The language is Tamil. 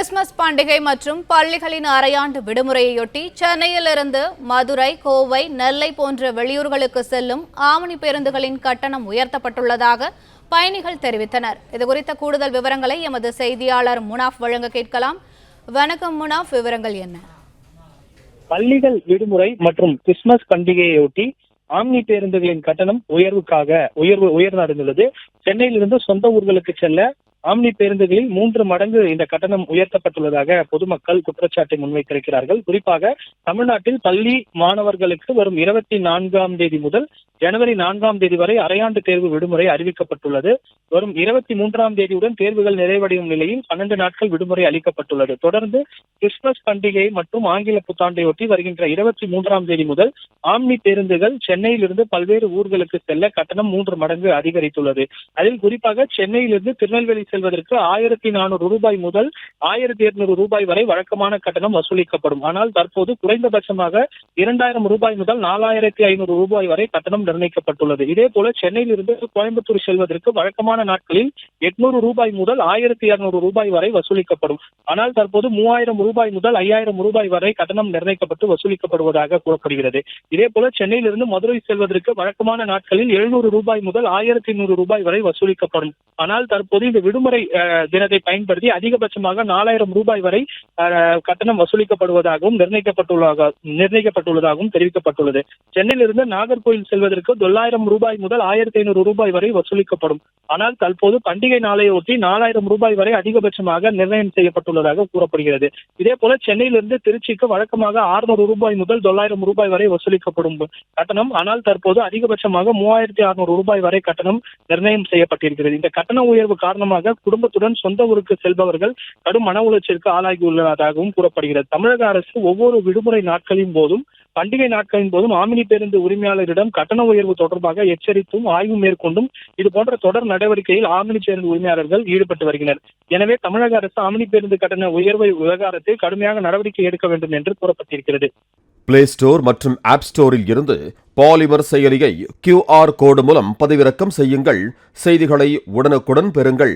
கிறிஸ்துமஸ் பண்டிகை மற்றும் பள்ளிகளின் அரையாண்டு விடுமுறையொட்டி சென்னையிலிருந்து மதுரை, கோவை, நெல்லை போன்ற வெளியூர்களுக்கு செல்லும் ஆம்னி பேருந்துகளின் கட்டணம் உயர்த்தப்பட்டுள்ளதாக பயணிகள் தெரிவித்தனர். இதுகுறித்த கூடுதல் விவரங்களை எமது செய்தியாளர் முனாஃப் வழங்க கேட்கலாம். வணக்கம் முனாஃப், விவரங்கள் என்ன? பள்ளிகள் விடுமுறை மற்றும் கிறிஸ்துமஸ் பண்டிகையொட்டி ஆம்னி பேருந்துகளின் கட்டணம் உயர்ந்தடைந்துள்ளது. சென்னையிலிருந்து சொந்த ஊர்களுக்கு செல்ல ஆம்னி பேருந்துகளில் 3 மடங்கு இந்த கட்டணம் உயர்த்தப்பட்டுள்ளதாக பொதுமக்கள் குற்றச்சாட்டை முன்வைத்திருக்கிறார்கள். குறிப்பாக தமிழ்நாட்டில் பள்ளி மாணவர்களுக்கு வரும் 24ஆம் தேதி முதல் ஜனவரி 4ஆம் தேதி வரை அரையாண்டு தேர்வு விடுமுறை அறிவிக்கப்பட்டுள்ளது. வரும் 23ஆம் தேதியுடன் தேர்வுகள் நிறைவடையும் நிலையில் 12 நாட்கள் விடுமுறை அளிக்கப்பட்டுள்ளது. தொடர்ந்து கிறிஸ்துமஸ் பண்டிகை மற்றும் ஆங்கில புத்தாண்டையொட்டி வருகின்ற 23ஆம் தேதி முதல் ஆம்னி பேருந்துகள் சென்னையிலிருந்து பல்வேறு ஊர்களுக்கு செல்ல கட்டணம் 3 மடங்கு அதிகரித்துள்ளது. அதில் குறிப்பாக சென்னையிலிருந்து திருநெல்வேலி செல்வதற்கு 1400 ரூபாய் முதல் 1200 ரூபாய் வரை வழக்கமான கட்டணம் வசூலிக்கப்படும். ஆனால் தற்போது குறைந்தபட்சமாக 2000 ரூபாய் முதல் 4500 ரூபாய் வரை கட்டணம் நிர்ணயிக்கப்பட்டுள்ளது. இதே போல சென்னையிலிருந்து கோயம்புத்தூர் செல்வதற்கு வழக்கமான நாட்களில் 800 ரூபாய் முதல் 1200 ரூபாய் வரை வசூலிக்கப்படும். ஆனால் தற்போது 3000 ரூபாய் முதல் 5000 ரூபாய் வரை கட்டணம் நிர்ணயிக்கப்பட்டு வசூலிக்கப்படுவதாக கூறப்படுகிறது. இதே போல சென்னையிலிருந்து மதுரை செல்வதற்கு வழக்கமான நாட்களில் 700 ரூபாய் முதல் 1100 ரூபாய் வரை வசூலிக்கப்படும். ஆனால் தற்போது இந்த விடுமுறை தினத்தை பயன்படுத்தி அதிகபட்சமாக 4000 ரூபாய் வரை கட்டணம் வசூலிக்கப்படுவதாகவும் நிர்ணயிக்கப்பட்டுள்ளதாகவும் தெரிவிக்கப்பட்டுள்ளது. சென்னையிலிருந்து நாகர்கோவில் செல்வதற்கு 900 ரூபாய் முதல் 1500 ரூபாய் வரை வசூலிக்கப்படும். ஆனால் தற்போது பண்டிகை நாளையொட்டி 4000 ரூபாய் வரை அதிகபட்சமாக நிர்ணயம் செய்யப்பட்டுள்ளதாக கூறப்படுகிறது. இதே போல சென்னையிலிருந்து திருச்சிக்கு வழக்கமாக 600 ரூபாய் முதல் 900 ரூபாய் வரை வசூலிக்கப்படும் கட்டணம். ஆனால் தற்போது அதிகபட்சமாக 3600 ரூபாய் வரை கட்டணம் நிர்ணயம் செய்யப்பட்டிருக்கிறது. இந்த கட்டண உயர்வு காரணமாக குடும்பத்துடன் சொந்த ஊருக்கு செல்பவர்கள் கடும் மன உளைச்சலுக்கு ஆளாகியுள்ளதாகவும் கூறப்படுகிறது. தமிழக அரசு ஒவ்வொரு விடுமுறை நாட்களின் போதும் பண்டிகை நாட்களின் போதும் ஆம்னி பேருந்து உரிமையாளரிடம் கட்டண உயர்வு தொடர்பாக எச்சரித்தும் ஆய்வு மேற்கொண்டும் இதுபோன்ற தொடர் நடவடிக்கையில் ஆம்னி பேருந்து உரிமையாளர்கள் ஈடுபட்டு வருகின்றனர். எனவே தமிழக அரசு ஆம்னி பேருந்து கட்டண உயர்வு விவகாரத்தில் கடுமையாக நடவடிக்கை எடுக்க வேண்டும் என்று கூறப்பட்டிருக்கிறது. பிளே ஸ்டோர் மற்றும் ஆப் ஸ்டோரில் இருந்து பாலிமர் செயலியை QR கோடு மூலம் பதிவிறக்கம் செய்யுங்கள். செய்திகளை உடனுக்குடன் பெறுங்கள்.